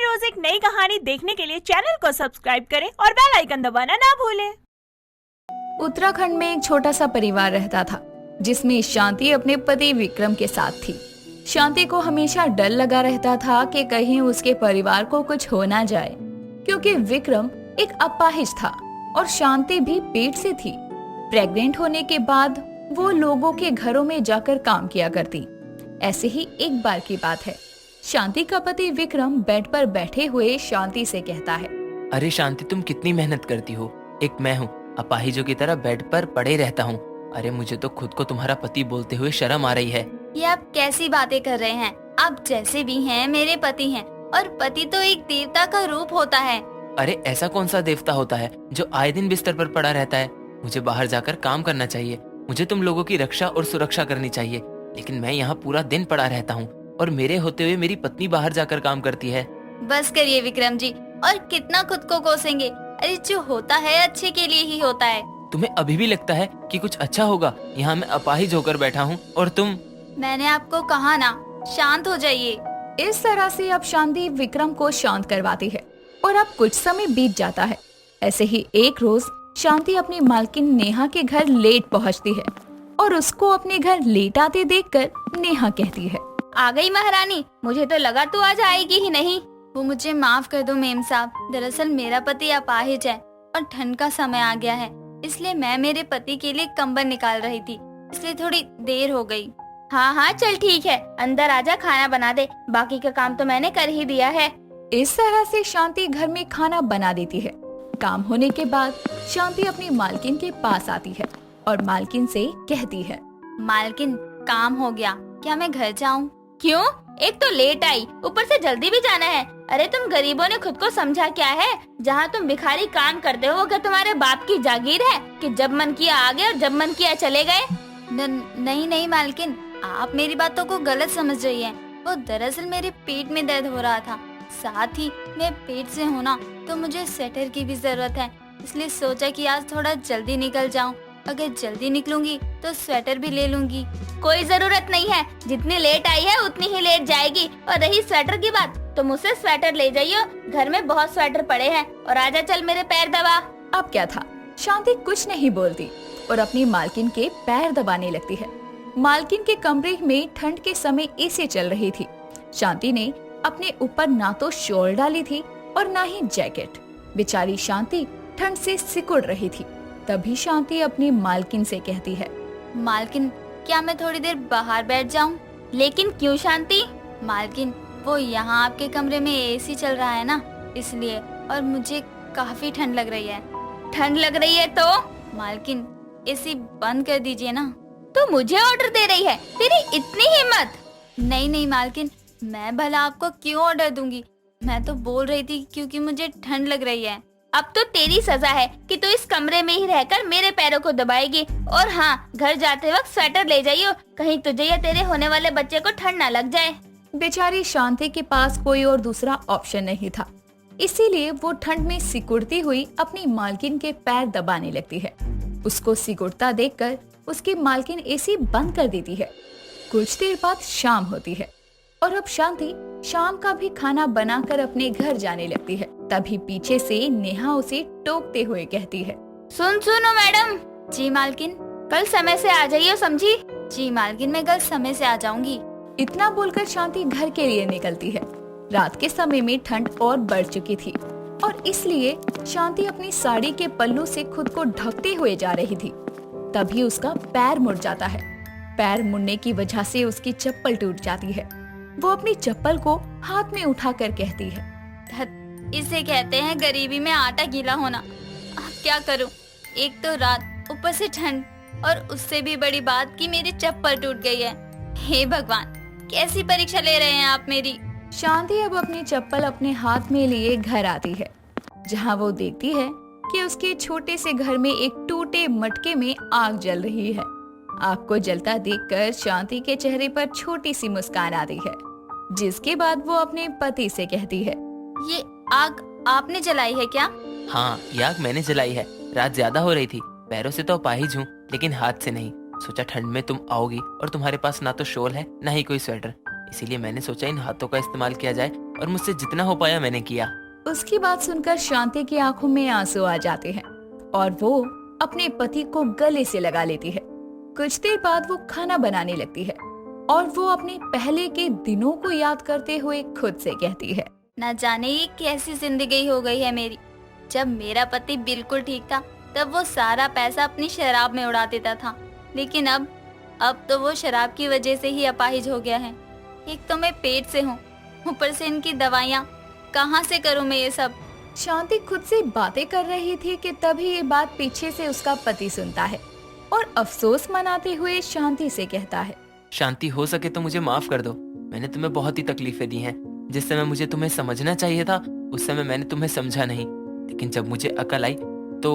हर रोज एक नई कहानी देखने के लिए चैनल को सब्सक्राइब करें और बेल आइकन दबाना ना भूलें। उत्तराखंड में एक छोटा सा परिवार रहता था जिसमें शांति अपने पति विक्रम के साथ थी। शांति को हमेशा डर लगा रहता था कि कहीं उसके परिवार को कुछ हो ना जाए, क्योंकि विक्रम एक अपाहिज था और शांति भी पेट से थी। प्रेग्नेंट होने के बाद वो लोगों के घरों में जाकर काम किया करती। ऐसे ही एक बार की बात है, शांति का पति विक्रम बेड पर बैठे हुए शांति से कहता है, अरे शांति, तुम कितनी मेहनत करती हो। एक मैं हूँ, अपाहिजों की तरह बेड पर पड़े रहता हूँ। अरे मुझे तो खुद को तुम्हारा पति बोलते हुए शर्म आ रही है। ये आप कैसी बातें कर रहे हैं? आप जैसे भी हैं मेरे पति हैं, और पति तो एक देवता का रूप होता है। अरे ऐसा कौन सा देवता होता है जो आए दिन बिस्तर पर पड़ा रहता है? मुझे बाहर जाकर काम करना चाहिए, मुझे तुम लोगों की रक्षा और सुरक्षा करनी चाहिए, लेकिन मैं यहाँ पूरा दिन पड़ा रहता हूँ और मेरे होते हुए मेरी पत्नी बाहर जाकर काम करती है। बस करिए विक्रम जी, और कितना खुद को कोसेंगे? अरे जो होता है अच्छे के लिए ही होता है। तुम्हें अभी भी लगता है कि कुछ अच्छा होगा? यहाँ मैं अपाहिज होकर बैठा हूँ और तुम। मैंने आपको कहा ना, शांत हो जाइए। इस तरह से अब शांति विक्रम को शांत करवाती है और अब कुछ समय बीत जाता है। ऐसे ही एक रोज शांति अपनी मालकिन नेहा के घर लेट पहुंचती है और उसको अपने घर लेट आते देखकर नेहा कहती है, आ गई महारानी, मुझे तो लगा तू आज आएगी ही नहीं। वो मुझे माफ कर दो मेम साहब, दरअसल मेरा पति अपाहिज है और ठंड का समय आ गया है, इसलिए मैं मेरे पति के लिए कंबल निकाल रही थी, इसलिए थोड़ी देर हो गई। हाँ हाँ चल ठीक है, अंदर आजा, खाना बना दे, बाकी का काम तो मैंने कर ही दिया है। इस तरह से शांति घर में खाना बना देती है। काम होने के बाद शांति अपनी मालकिन के पास आती है और मालकिन से कहती है, मालकिन काम हो गया, क्या मैं घर जाऊँ? क्यों? एक तो लेट आई, ऊपर से जल्दी भी जाना है। अरे तुम गरीबों ने खुद को समझा क्या है? जहाँ तुम भिखारी काम करते हो, क्या तुम्हारे बाप की जागीर है कि जब मन किया आ गए और जब मन किया चले गए? नहीं नहीं मालकिन, आप मेरी बातों को गलत समझ रही हैं। वो दरअसल मेरे पेट में दर्द हो रहा था, साथ ही मैं पेट से हूँ ना, तो मुझे स्वेटर की भी जरूरत है, इसलिए सोचा कि आज थोड़ा जल्दी निकल जाऊँ। अगर जल्दी निकलूंगी तो स्वेटर भी ले लूंगी। कोई जरूरत नहीं है, जितनी लेट आई है उतनी ही लेट जाएगी। और रही स्वेटर की बात, तो मुझसे स्वेटर ले जाइयो, घर में बहुत स्वेटर पड़े हैं। और आजा चल मेरे पैर दबा। अब क्या था, शांति कुछ नहीं बोलती और अपनी मालकिन के पैर दबाने लगती है। मालकिन के कमरे में ठंड के समय एसी चल रही थी। शांति ने अपने ऊपर ना तो शॉल डाली थी और ना ही जैकेट। बेचारी शांति ठंड से सिकुड़ रही थी। तभी शांति अपनी मालकिन से कहती है, मालकिन क्या मैं थोड़ी देर बाहर बैठ जाऊं? लेकिन क्यों शांति? मालकिन वो यहाँ आपके कमरे में एसी चल रहा है ना, इसलिए, और मुझे काफी ठंड लग रही है। ठंड लग रही है तो मालकिन एसी बंद कर दीजिए ना। तो मुझे ऑर्डर दे रही है? तेरी इतनी हिम्मत? नहीं नहीं मालकिन, मैं भला आपको क्यों ऑर्डर दूंगी, मैं तो बोल रही थी क्योंकि मुझे ठंड लग रही है। अब तो तेरी सजा है कि तू इस कमरे में ही रहकर मेरे पैरों को दबाएगी। और हाँ, घर जाते वक्त स्वेटर ले जाइयो, कहीं तुझे या तेरे होने वाले बच्चे को ठंड ना लग जाए। बेचारी शांति के पास कोई और दूसरा ऑप्शन नहीं था, इसीलिए वो ठंड में सिकुड़ती हुई अपनी मालकिन के पैर दबाने लगती है। उसको सिकुड़ता देखकर उसकी मालकिन एसी बंद कर देती है। कुछ देर बाद शाम होती है और अब शांति शाम का भी खाना बनाकर अपने घर जाने लगती है। तभी पीछे से नेहा उसे टोकते हुए कहती है, सुनो मैडम। जी मालकिन, कल समय से आ जाइए, समझी? जी मालकिन, मैं कल समय से आ जाऊंगी। इतना बोलकर शांति घर के लिए निकलती है। रात के समय में ठंड और बढ़ चुकी थी और इसलिए शांति अपनी साड़ी के पल्लू से खुद को ढकते हुए जा रही थी। तभी उसका पैर मुड़ जाता है। पैर मुड़ने की वजह से उसकी चप्पल टूट जाती है। वो अपनी चप्पल को हाथ में उठाकर कहती है, इसे कहते हैं गरीबी में आटा गीला होना। अब क्या करूं? एक तो रात, ऊपर से ठंड, और उससे भी बड़ी बात कि मेरी चप्पल टूट गई है। हे भगवान, कैसी परीक्षा ले रहे हैं आप मेरी। शांति अब अपनी चप्पल अपने हाथ में लिए घर आती है, जहाँ वो देखती है कि उसके छोटे से घर में एक टूटे मटके में आग जल रही है। आग को जलता देखकर शांति के चेहरे पर छोटी सी मुस्कान आती है, जिसके बाद वो अपने पति से कहती है, ये आग आपने जलाई है क्या? हाँ, ये आग मैंने जलाई है। रात ज्यादा हो रही थी, पैरों से तो अपाहिज हूँ, लेकिन हाथ से नहीं। सोचा ठंड में तुम आओगी और तुम्हारे पास ना तो शॉल है ना ही कोई स्वेटर, इसीलिए मैंने सोचा इन हाथों का इस्तेमाल किया जाए और मुझसे जितना हो पाया मैंने किया। उसकी बात सुनकर शांति की आंखों में आंसू आ जाते हैं और वो अपने पति को गले से लगा लेती है। कुछ देर बाद वो खाना बनाने लगती है और वो अपने पहले के दिनों को याद करते हुए खुद से कहती है, न जाने ये कैसी जिंदगी हो गई है मेरी। जब मेरा पति बिल्कुल ठीक था तब वो सारा पैसा अपनी शराब में उड़ा देता था, लेकिन अब तो वो शराब की वजह से ही अपाहिज हो गया है। एक तो मैं पेट से हूँ, ऊपर से इनकी दवाइयाँ, कहाँ से करूँ मैं ये सब। शांति खुद से बातें कर रही थी कि तभी ये बात पीछे से उसका पति सुनता है और अफसोस मनाते हुए शांति से कहता है, शांति, हो सके तो मुझे माफ कर दो। मैंने तुम्हें बहुत ही तकलीफें दी हैं। जिस समय मुझे तुम्हें समझना चाहिए था उस समय मैंने तुम्हें समझा नहीं, लेकिन जब मुझे अकल आई तो,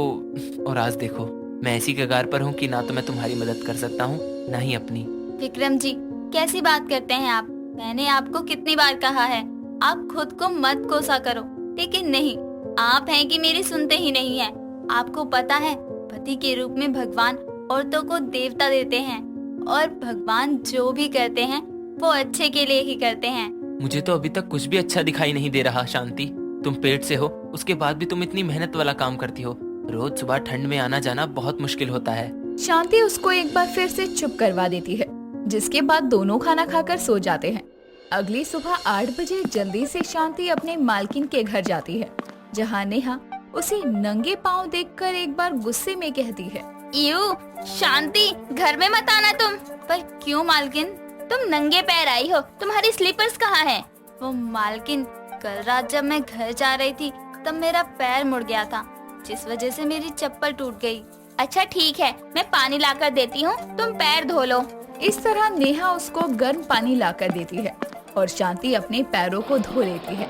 और आज देखो मैं ऐसी कगार पर हूँ कि ना तो मैं तुम्हारी मदद कर सकता हूँ ना ही अपनी। विक्रम जी, कैसी बात करते हैं आप? मैंने आपको कितनी बार कहा है आप खुद को मत कोसा करो, लेकिन नहीं, आप हैं कि मेरी सुनते ही नहीं हैं। आपको पता है पति के रूप में भगवान औरतों को देवता देते हैं और भगवान जो भी करते हैं वो अच्छे के लिए ही करते हैं। मुझे तो अभी तक कुछ भी अच्छा दिखाई नहीं दे रहा शांति। तुम पेट से हो, उसके बाद भी तुम इतनी मेहनत वाला काम करती हो। रोज सुबह ठंड में आना जाना बहुत मुश्किल होता है। शांति उसको एक बार फिर से चुप करवा देती है, जिसके बाद दोनों खाना खाकर सो जाते हैं। अगली सुबह 8 बजे जल्दी से शांति अपने मालकिन के घर जाती है, जहाँ नेहा उसे नंगे पांव देखकर एक बार गुस्से में कहती है, यू शांति, घर में मत आना तुम। पर क्यों मालकिन, तुम नंगे पैर आई हो, तुम्हारी स्लीपर्स कहाँ हैं? वो मालकिन, कल रात जब मैं घर जा रही थी तब मेरा पैर मुड़ गया था, जिस वजह से मेरी चप्पल टूट गई। अच्छा ठीक है, मैं पानी लाकर देती हूँ, तुम पैर धो लो। इस तरह नेहा उसको गर्म पानी लाकर देती है और शांति अपने पैरों को धो लेती है,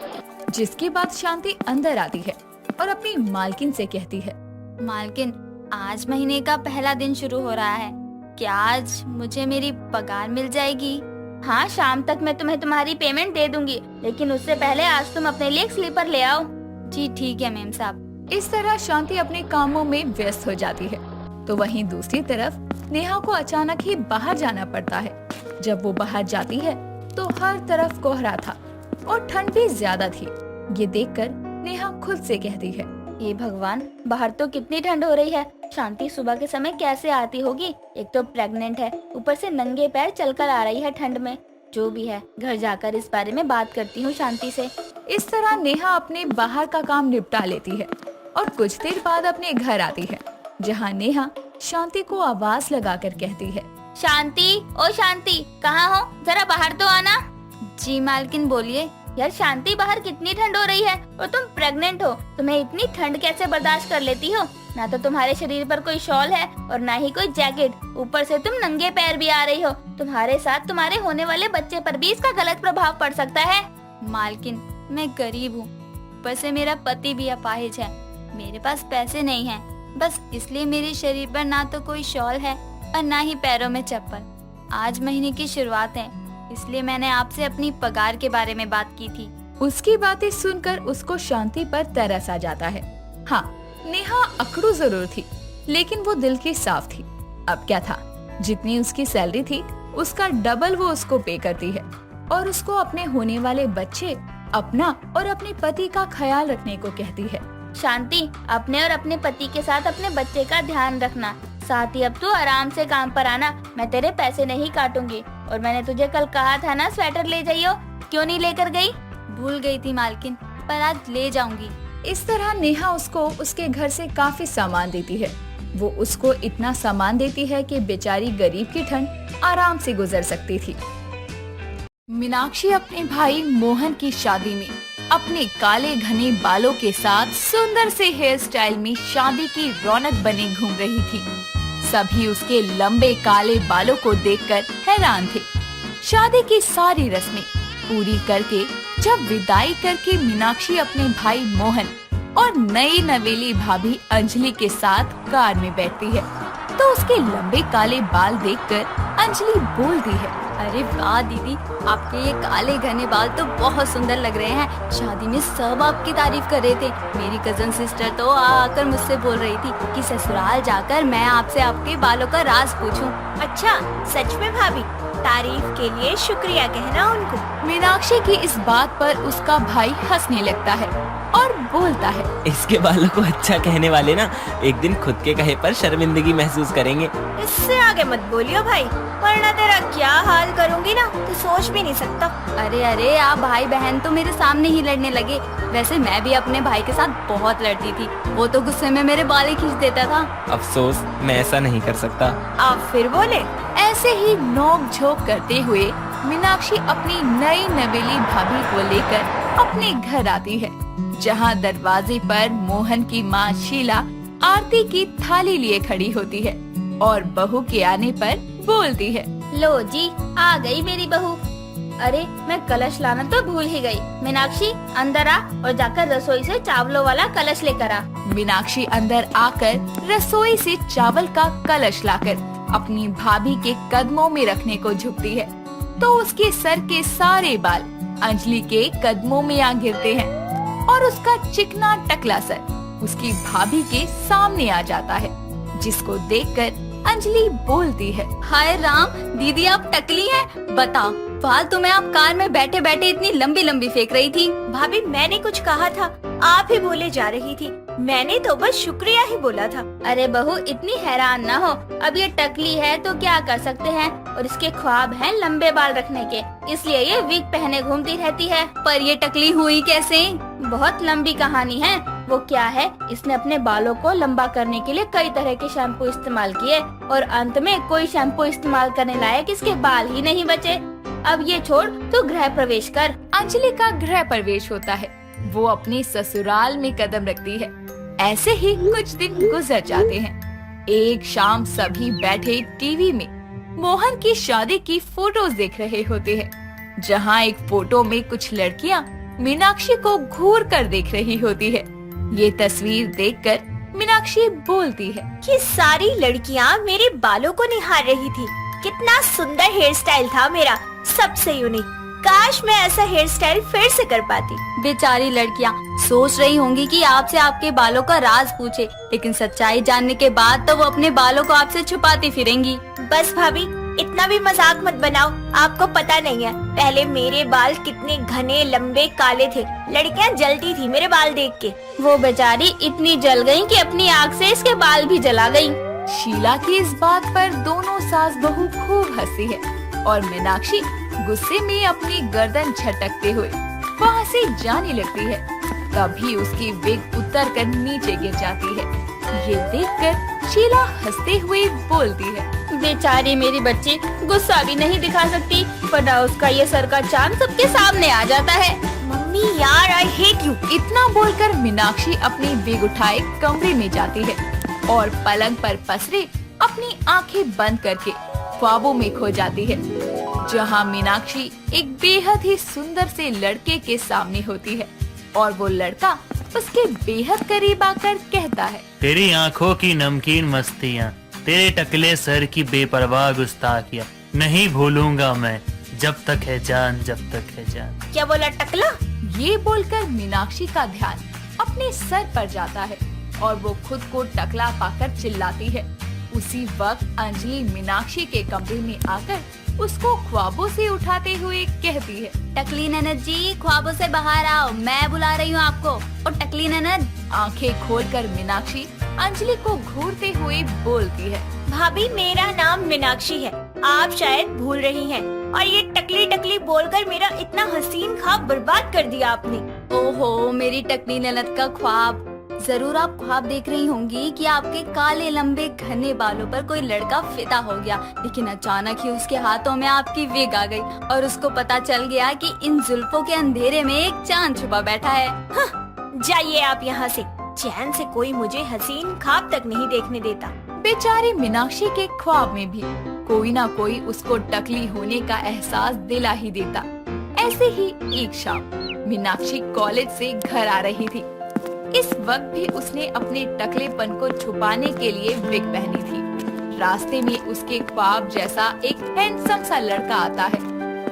जिसके बाद शांति अंदर आती है और अपनी मालकिन से कहती है, मालकिन, आज महीने का पहला दिन शुरू हो रहा है, क्या आज मुझे मेरी पगार मिल जाएगी? हाँ, शाम तक मैं तुम्हें तुम्हारी पेमेंट दे दूंगी, लेकिन उससे पहले आज तुम अपने लिए एक स्लीपर ले आओ। जी ठीक है मेम साहब। इस तरह शांति अपने कामों में व्यस्त हो जाती है। तो वहीं दूसरी तरफ नेहा को अचानक ही बाहर जाना पड़ता है। जब वो बाहर जाती है तो हर तरफ कोहरा था और ठंड भी ज्यादा थी। ये देखकर नेहा खुद से कहती है, हे भगवान, बाहर तो कितनी ठंड हो रही है। शांति सुबह के समय कैसे आती होगी? एक तो प्रेग्नेंट है, ऊपर से नंगे पैर चलकर आ रही है ठंड में। जो भी है, घर जाकर इस बारे में बात करती हूँ शांति से। इस तरह नेहा अपने बाहर का काम निपटा लेती है और कुछ देर बाद अपने घर आती है, जहाँ नेहा शांति को आवाज लगाकर कहती है, शांति, ओ शांति, कहाँ हो? जरा बाहर तो आना। जी मालकिन, बोलिए। यार शांति, बाहर कितनी ठंड हो रही है और तुम प्रेग्नेंट हो, तुम्हें इतनी ठंड कैसे बर्दाश्त कर लेती हो? ना तो तुम्हारे शरीर पर कोई शॉल है और ना ही कोई जैकेट, ऊपर से तुम नंगे पैर भी आ रही हो। तुम्हारे साथ तुम्हारे होने वाले बच्चे पर भी इसका गलत प्रभाव पड़ सकता है। मालकिन, मैं गरीब हूँ, ऊपर से मेरा पति भी अपाहिज है, मेरे पास पैसे नहीं हैं, बस इसलिए मेरे शरीर पर ना तो कोई शॉल है और ना ही पैरों में चप्पल। आज महीने की शुरुआत है, इसलिए मैंने आपसे अपनी पगार के बारे में बात की थी। उसकी बातें सुनकर उसको शांति पर तरस आ जाता है। हाँ, नेहा अकड़ू जरूर थी, लेकिन वो दिल की साफ थी। अब क्या था, जितनी उसकी सैलरी थी उसका डबल वो उसको पे करती है और उसको अपने होने वाले बच्चे, अपना और अपने पति का ख्याल रखने को कहती है। शांति, अपने और अपने पति के साथ अपने बच्चे का ध्यान रखना। साथ ही अब तू आराम से काम पर आना, मैं तेरे पैसे नहीं काटूंगी। और मैंने तुझे कल कहा था ना स्वेटर ले जाइयो, क्यों नहीं लेकर गई? भूल गई थी मालकिन, पर आज ले जाऊंगी। इस तरह नेहा उसको उसके घर से काफी सामान देती है। वो उसको इतना सामान देती है कि बेचारी गरीब की ठंड आराम से गुजर सकती थी। मीनाक्षी अपने भाई मोहन की शादी में अपने काले घने बालों के साथ सुंदर से हेयर स्टाइल में शादी की रौनक बने घूम रही थी। सभी उसके लंबे काले बालों को देखकर हैरान थे। शादी की सारी रस्में पूरी करके जब विदाई करके मीनाक्षी अपने भाई मोहन और नई नवेली भाभी अंजलि के साथ कार में बैठती है, तो उसके लंबे काले बाल देखकर अंजलि बोलती है, अरे वाह दीदी, आपके ये काले घने बाल तो बहुत सुंदर लग रहे हैं। शादी में सब आपकी तारीफ कर रहे थे। मेरी कजन सिस्टर तो आकर मुझसे बोल रही थी कि ससुराल जाकर मैं आपसे आपके बालों का राज पूछूं। अच्छा, सच में भाभी? तारीफ के लिए शुक्रिया कहना उनको। मीनाक्षी की इस बात पर उसका भाई हंसने लगता है और बोलता है, इसके बालों को अच्छा कहने वाले ना एक दिन खुद के कहे पर शर्मिंदगी महसूस करेंगे। इससे आगे मत बोलियो भाई, वरना तेरा क्या हाल करूँगी ना तो सोच भी नहीं सकता। अरे अरे, आप भाई बहन तो मेरे सामने ही लड़ने लगे। वैसे मैं भी अपने भाई के साथ बहुत लड़ती थी, वो तो गुस्से में मेरे बाल ही खींच देता था। अफसोस मैं ऐसा नहीं कर सकता। आप फिर बोले। ऐसे ही नोक झोंक करते हुए मीनाक्षी अपनी नई नवेली भाभी को लेकर अपने घर आती है, जहां दरवाजे पर मोहन की माँ शीला आरती की थाली लिए खड़ी होती है और बहू के आने पर बोलती है, लो जी, आ गई मेरी बहू। अरे मैं कलश लाना तो भूल ही गई। मीनाक्षी अंदर आ और जाकर रसोई से चावलों वाला कलश लेकर आ। मीनाक्षी अंदर आकर रसोई से चावल का कलश लाकर अपनी भाभी के कदमों में रखने को झुकती है, तो उसके सर के सारे बाल अंजलि के कदमों में आ गिरते हैं और उसका चिकना टकला सर उसकी भाभी के सामने आ जाता है, जिसको देखकर अंजलि बोलती है, हाय राम, दीदी आप टकली हैं। बताओ, फालतू में आप कार में बैठे बैठे इतनी लंबी लंबी फेंक रही थी। भाभी मैंने कुछ कहा था, आप ही बोले जा रही थी। मैंने तो बस शुक्रिया ही बोला था। अरे बहू, इतनी हैरान ना हो। अब ये टकली है तो क्या कर सकते हैं, और इसके ख्वाब हैं लंबे बाल रखने के, इसलिए ये विग पहने घूमती रहती है। पर ये टकली हुई कैसे? बहुत लंबी कहानी है। वो क्या है, इसने अपने बालों को लंबा करने के लिए कई तरह के शैम्पू इस्तेमाल किए और अंत में कोई शैम्पू इस्तेमाल करने लायक इसके बाल ही नहीं बचे। अब ये छोड़, तू गृह प्रवेश कर। अंजलि का गृह प्रवेश होता है। वो अपने ससुराल में कदम रखती है। ऐसे ही कुछ दिन गुजर जाते हैं। एक शाम सभी बैठे टीवी में मोहन की शादी की फोटोज देख रहे होते हैं, जहां एक फोटो में कुछ लड़कियां मीनाक्षी को घूर कर देख रही होती है। ये तस्वीर देखकर मीनाक्षी बोलती है, कि सारी लड़कियां मेरे बालों को निहार रही थी। कितना सुंदर हेयर स्टाइल था मेरा, सबसे यूनिक। काश मैं ऐसा हेयर स्टाइल फिर से कर पाती। बेचारी लड़कियां सोच रही होंगी कि आपसे आपके बालों का राज पूछे, लेकिन सच्चाई जानने के बाद तो वो अपने बालों को आपसे छुपाती फिरेंगी। बस भाभी, इतना भी मजाक मत बनाओ। आपको पता नहीं है, पहले मेरे बाल कितने घने लंबे काले थे। लड़कियां जलती थी मेरे बाल देख के। वो बेचारी इतनी जल गयी कि अपनी आग से इसके बाल भी जला गयी। शीला की इस बात पर दोनों सास बहू खूब हंसी है और मीनाक्षी गुस्से में अपनी गर्दन झटकते हुए वहाँ से जाने लगती है। तभी उसकी विग उतर कर नीचे गिर जाती है। ये देखकर शीला हंसते हुए बोलती है, बेचारी मेरी बच्ची गुस्सा भी नहीं दिखा सकती, वरना उसका ये सर का चांद सबके सामने आ जाता है। मम्मी यार, आई हेट यू। इतना बोलकर मीनाक्षी अपनी विग उठाए कमरे में जाती है और पलंग पर पसरे अपनी आंखें बंद करके ख्वाबों में खो जाती है, जहां मीनाक्षी एक बेहद ही सुंदर से लड़के के सामने होती है और वो लड़का उसके बेहद करीब आकर कहता है, तेरी आंखों की नमकीन मस्तियाँ, तेरे टकले सर की बेपरवाह गुस्ताखियाँ नहीं भूलूंगा मैं, जब तक है जान, जब तक है जान। क्या बोला, टकला? ये बोलकर मीनाक्षी का ध्यान अपने सर पर जाता है और वो खुद को टकला पाकर चिल्लाती है। उसी वक्त अंजलि मीनाक्षी के कमरे में आकर उसको ख्वाबों से उठाते हुए कहती है, टकली ननद जी, ख्वाबों से बाहर आओ, मैं बुला रही हूँ आपको। और टकली ननद। आंखें खोलकर मीनाक्षी अंजलि को घूरते हुए बोलती है, भाभी मेरा नाम मीनाक्षी है, आप शायद भूल रही हैं। और ये टकली टकली बोलकर मेरा इतना हसीन ख्वाब बर्बाद कर दिया आपने। ओहो मेरी टकली ननद का ख्वाब। जरूर आप ख्वाब देख रही होंगी कि आपके काले लंबे घने बालों पर कोई लड़का फिदा हो गया, लेकिन अचानक ही उसके हाथों में आपकी विग आ गई और उसको पता चल गया कि इन जुल्फों के अंधेरे में एक चांद छुपा बैठा है। जाइए आप यहाँ से, चैन से कोई मुझे हसीन ख्वाब तक नहीं देखने देता। बेचारी मीनाक्षी के ख्वाब में भी कोई ना कोई उसको टकली होने का एहसास दिला ही देता। ऐसे ही एक शाम मीनाक्षी कॉलेज से घर आ रही थी। इस वक्त भी उसने अपने टकलेपन को छुपाने के लिए विग पहनी थी। रास्ते में उसके ख्वाब जैसा एक हैंडसम सा लड़का आता है।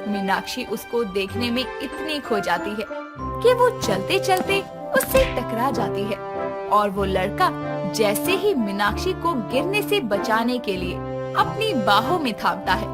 मीनाक्षी उसको देखने में इतनी खो जाती है कि वो चलते चलते उससे टकरा जाती है और वो लड़का जैसे ही मीनाक्षी को गिरने से बचाने के लिए अपनी बाहों में थामता है,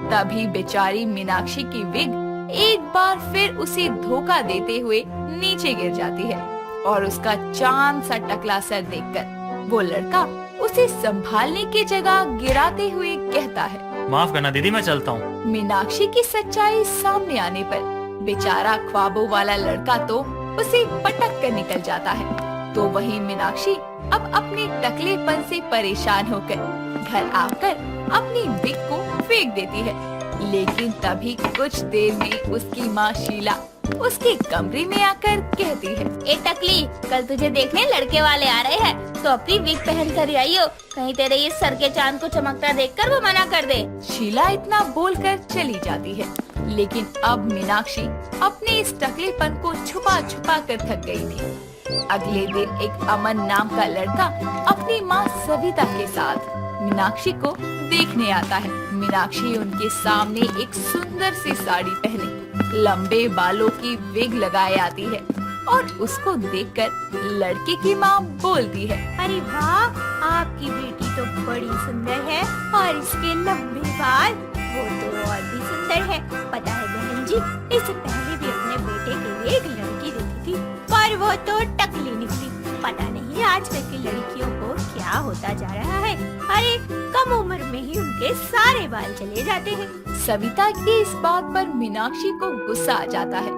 तभी बेचारी मीनाक्षी की विग एक बार फिर उसे धोखा देते हुए नीचे गिर जाती है और उसका चांद सा टकला सर देखकर वो लड़का उसे संभालने की जगह गिराते हुए कहता है, माफ करना दीदी, मैं चलता हूँ। मीनाक्षी की सच्चाई सामने आने पर बेचारा ख्वाबों वाला लड़का तो उसे पटक कर निकल जाता है। तो वही मीनाक्षी अब अपने टकलेपन से परेशान होकर घर आकर अपनी विग को फेंक देती है। लेकिन तभी कुछ देर में उसकी माँ शीला उसके कमरे में आकर कहती है, ए टकली, कल तुझे देखने लड़के वाले आ रहे हैं, तो अपनी विग पहन कर आई हो, कहीं तेरे ये सर के चांद को चमकता देखकर वो मना कर दे। शीला इतना बोलकर चली जाती है। लेकिन अब मीनाक्षी अपने इस टकलेपन को छुपा छुपा कर थक गई थी। अगले दिन एक अमन नाम का लड़का अपनी माँ सविता के साथ मीनाक्षी को देखने आता है। मीनाक्षी उनके सामने एक सुंदर सी साड़ी पहने लंबे बालों की विग लगाए आती है और उसको देखकर लड़के की माँ बोलती है, अरे वाह, आपकी बेटी तो बड़ी सुंदर है और इसके लंबे बाल वो तो और भी सुंदर है। पता है बहन जी, इससे पहले भी अपने बेटे के लिए एक लड़की देखी थी, पर वो तो टकली निकली। पता नहीं आजकल की लड़कियों को क्या होता जा रहा है। अरे कम उम्र में ही उनके सारे बाल चले जाते हैं। सविता की इस बात पर मीनाक्षी को गुस्सा आ जाता है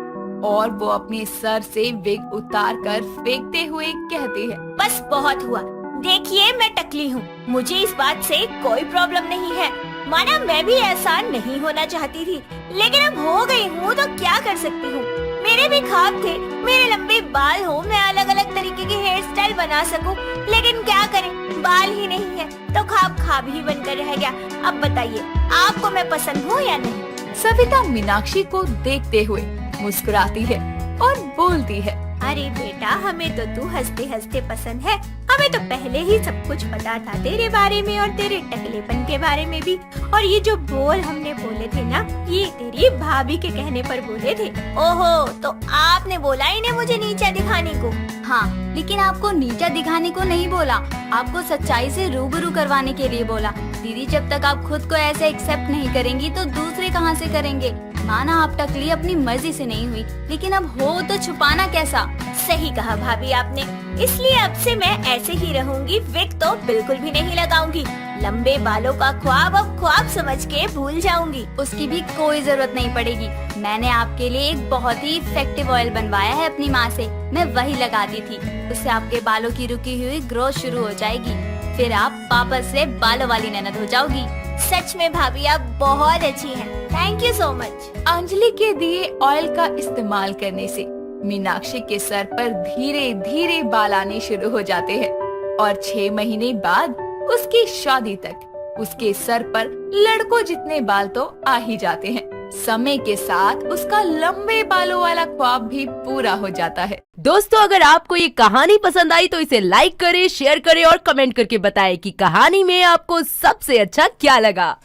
और वो अपने सर से विग उतार कर फेंकते हुए कहती है, बस बहुत हुआ। देखिए मैं टकली हूँ, मुझे इस बात से कोई प्रॉब्लम नहीं है। माना मैं भी ऐसा नहीं होना चाहती थी, लेकिन अब हो गई हूँ तो क्या कर सकती हूँ। मेरे भी ख्वाब थे मेरे लंबे बाल हो, मैं अलग अलग तरीके के हेयर स्टाइल बना सकूं, लेकिन क्या करें, बाल ही नहीं है तो ख्वाब ख्वाब ही बनकर रह गया। अब बताइए, आपको मैं पसंद हूँ या नहीं? सविता मीनाक्षी को देखते हुए मुस्कुराती है और बोलती है, अरे बेटा, हमें तो तू हंसते हंसते पसंद है। हमें तो पहले ही सब कुछ पता था तेरे बारे में और तेरे टकलेपन के बारे में भी। और ये जो बोल हमने बोले थे ना, ये तेरी भाभी के कहने पर बोले थे। ओहो, तो आपने बोला इन्हें मुझे नीचा दिखाने को? हाँ, लेकिन आपको नीचा दिखाने को नहीं बोला, आपको सच्चाई से रूबरू करवाने के लिए बोला। दीदी, जब तक आप खुद को ऐसे एक्सेप्ट नहीं करेंगी तो दूसरे कहाँ से करेंगे। माना आप टकली अपनी मर्जी से नहीं हुई, लेकिन अब हो तो छुपाना कैसा। सही कहा भाभी आपने, इसलिए अब से मैं ऐसे ही रहूंगी। विग तो बिल्कुल भी नहीं लगाऊंगी। लंबे बालों का ख्वाब अब ख्वाब समझ के भूल जाऊंगी। उसकी भी कोई जरूरत नहीं पड़ेगी। मैंने आपके लिए एक बहुत ही इफेक्टिव ऑयल बनवाया है अपनी माँ से, मैं वही लगाती थी। उससे आपके बालों की रुकी हुई ग्रोथ शुरू हो जाएगी, फिर आप वापस से बालों वाली ननद हो जाओगी। सच में भाभी आप बहुत अच्छी हैं। Thank you so much. Anjali के दिए ऑयल का इस्तेमाल करने से मीनाक्षी के सर पर धीरे धीरे बाल आने शुरू हो जाते हैं और 6 महीने बाद उसकी शादी तक उसके सर पर लड़कों जितने बाल तो आ ही जाते हैं। समय के साथ उसका लंबे बालों वाला ख्वाब भी पूरा हो जाता है। दोस्तों, अगर आपको ये कहानी पसंद आई तो इसे लाइक करें, शेयर करें और कमेंट करके बताएं कि कहानी में आपको सबसे अच्छा क्या लगा।